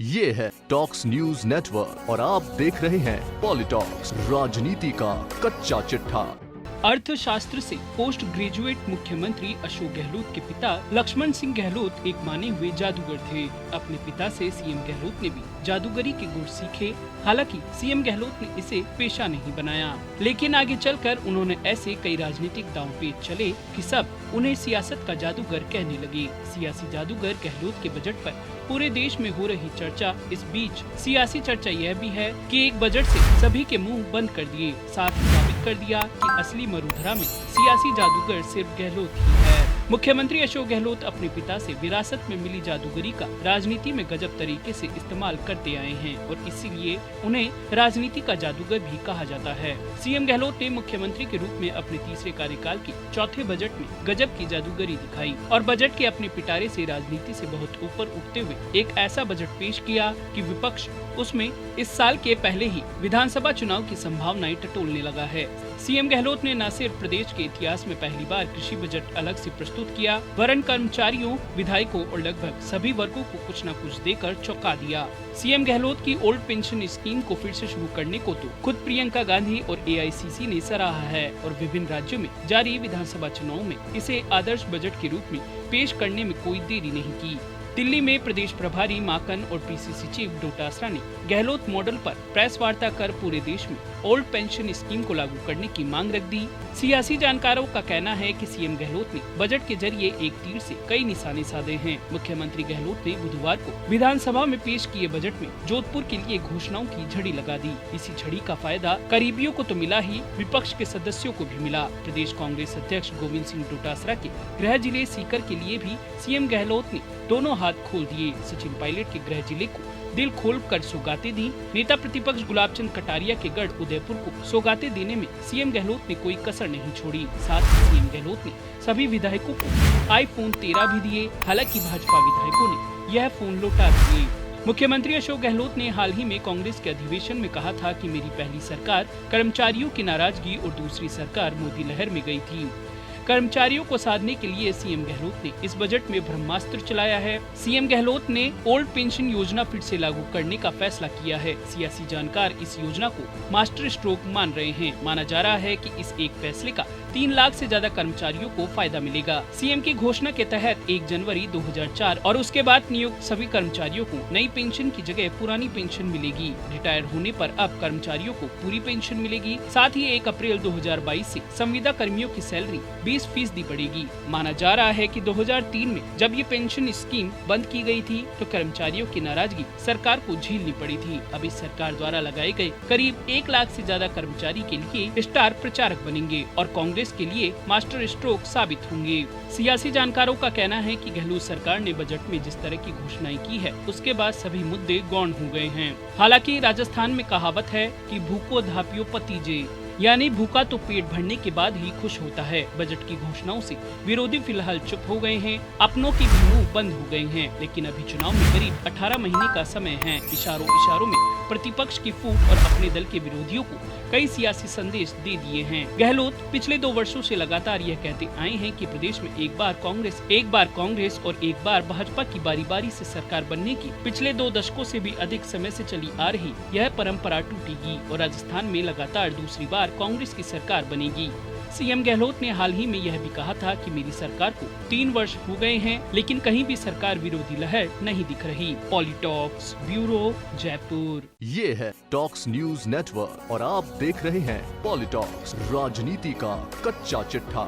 ये है talks news network और आप देख रहे हैं पॉलिटॉक्स, राजनीति का कच्चा चिट्ठा। अर्थशास्त्र से पोस्ट ग्रेजुएट मुख्यमंत्री अशोक गहलोत के पिता लक्ष्मण सिंह गहलोत एक माने हुए जादूगर थे। अपने पिता से सीएम गहलोत ने भी जादूगरी के गुण सीखे। हालांकि सीएम गहलोत ने इसे पेशा नहीं बनाया, लेकिन आगे चलकर उन्होंने ऐसे कई राजनीतिक दांवपेच चले कि सब उन्हें सियासत का जादूगर कहने लगे। सियासी जादूगर गहलोत के बजट पर पूरे देश में हो रही चर्चा। इस बीच सियासी चर्चा यह भी है कि एक बजट से सभी के मुंह बंद कर दिए, साथ ही साबित कर दिया कि असली मरुधरा में सियासी जादूगर सिर्फ गहलोत ही है। मुख्यमंत्री अशोक गहलोत अपने पिता से विरासत में मिली जादूगरी का राजनीति में गजब तरीके से इस्तेमाल करते आए हैं और इसीलिए उन्हें राजनीति का जादूगर भी कहा जाता है। सीएम गहलोत ने मुख्यमंत्री के रूप में अपने तीसरे कार्यकाल के चौथे बजट में गजब की जादूगरी दिखाई और बजट के अपने पिटारे से राजनीति से बहुत ऊपर उठते हुए एक ऐसा बजट पेश किया कि विपक्ष उसमें इस साल के पहले ही विधानसभा चुनाव की संभावनाएं टटोलने लगा है। सीएम गहलोत ने न सिर्फ प्रदेश के इतिहास में पहली बार कृषि बजट अलग से प्रस्तुत किया, वरन कर्मचारियों, विधायकों और लगभग सभी वर्गों को कुछ न कुछ देकर चौंका दिया। सीएम गहलोत की ओल्ड पेंशन स्कीम को फिर से शुरू करने को तो खुद प्रियंका गांधी और एआईसीसी ने सराहा है और विभिन्न राज्यों में जारी विधानसभा चुनाव में इसे आदर्श बजट के रूप में पेश करने में कोई देरी नहीं की। दिल्ली में प्रदेश प्रभारी माकन और पीसीसी चीफ डोटासरा ने गहलोत मॉडल पर प्रेस वार्ता कर पूरे देश में ओल्ड पेंशन स्कीम को लागू करने की मांग रख दी। सियासी जानकारों का कहना है कि सीएम गहलोत ने बजट के जरिए एक तीर से कई निशाने साधे हैं। मुख्यमंत्री गहलोत ने बुधवार को विधानसभा में पेश किए बजट में जोधपुर के लिए घोषणाओं की झड़ी लगा दी। इसी झड़ी का फायदा करीबियों को तो मिला ही, विपक्ष के सदस्यों को भी मिला। प्रदेश कांग्रेस अध्यक्ष गोविंद सिंह डोटासरा के गृह जिले सीकर के लिए भी सीएम गहलोत ने दोनों हाथ खोल दिए। सचिन पायलट के गृह जिले को दिल खोल कर सौगातें दी। नेता प्रतिपक्ष गुलाब चंद कटारिया के गढ़ उदयपुर को सौगातें देने में सीएम गहलोत ने कोई कसर नहीं छोड़ी। साथ ही सीएम गहलोत ने सभी विधायकों को आईफोन 13 भी दिए। हालांकि भाजपा विधायकों ने यह फोन लौटा दिए। मुख्यमंत्री अशोक गहलोत ने हाल ही में कांग्रेस के अधिवेशन में कहा था कि मेरी पहली सरकार कर्मचारियों की नाराजगी और दूसरी सरकार मोदी लहर में गई थी। कर्मचारियों को साधने के लिए सीएम गहलोत ने इस बजट में ब्रह्मास्त्र चलाया है। सीएम गहलोत ने ओल्ड पेंशन योजना फिर से लागू करने का फैसला किया है। सियासी जानकार इस योजना को मास्टर स्ट्रोक मान रहे हैं। माना जा रहा है कि इस एक फैसले का 3 लाख से ज्यादा कर्मचारियों को फायदा मिलेगा। सीएम की घोषणा के तहत 1 जनवरी 2004 और उसके बाद नियुक्त सभी कर्मचारियों को नई पेंशन की जगह पुरानी पेंशन मिलेगी। रिटायर होने पर अब कर्मचारियों को पूरी पेंशन मिलेगी। साथ ही 1 अप्रैल 2022 से संविदा कर्मियों की सैलरी 20% बढ़ेगी। माना जा रहा है कि 2003 में जब ये पेंशन स्कीम बंद की गई थी तो कर्मचारियों की नाराजगी सरकार को झेलनी पड़ी थी। अब इस सरकार द्वारा लगाए गए करीब 1 लाख से ज्यादा कर्मचारी के लिए स्टार प्रचारक बनेंगे और कांग्रेस के लिए मास्टर स्ट्रोक साबित होंगे। सियासी जानकारों का कहना है कि गहलोत सरकार ने बजट में जिस तरह की घोषणाएं की है उसके बाद सभी मुद्दे गौण हो गए हैं। हालांकि राजस्थान में कहावत है कि भूखो धापियो पतीजे, यानी भूखा तो पेट भरने के बाद ही खुश होता है। बजट की घोषणाओं से विरोधी फिलहाल चुप हो गए हैं, अपनों की भी मुंह बंद हो गए हैं। लेकिन अभी चुनाव में करीब 18 महीने का समय है। इशारों में प्रतिपक्ष की फूट और अपने दल के विरोधियों को कई सियासी संदेश दे दिए हैं। गहलोत पिछले 2 वर्षों से लगातार यह कहते आए हैं कि प्रदेश में एक बार कांग्रेस और एक बार भाजपा की बारी बारी से सरकार बनने की पिछले 2 दशकों से भी अधिक समय से चली आ रही यह परंपरा टूटेगी और राजस्थान में लगातार दूसरी बार कांग्रेस की सरकार बनेगी। सीएम गहलोत ने हाल ही में यह भी कहा था कि मेरी सरकार को 3 वर्ष हो गए हैं, लेकिन कहीं भी सरकार विरोधी लहर नहीं दिख रही। पॉलिटॉक्स ब्यूरो, जयपुर। ये है टॉक्स न्यूज नेटवर्क और आप देख रहे हैं पॉलिटॉक्स, राजनीति का कच्चा चिट्ठा।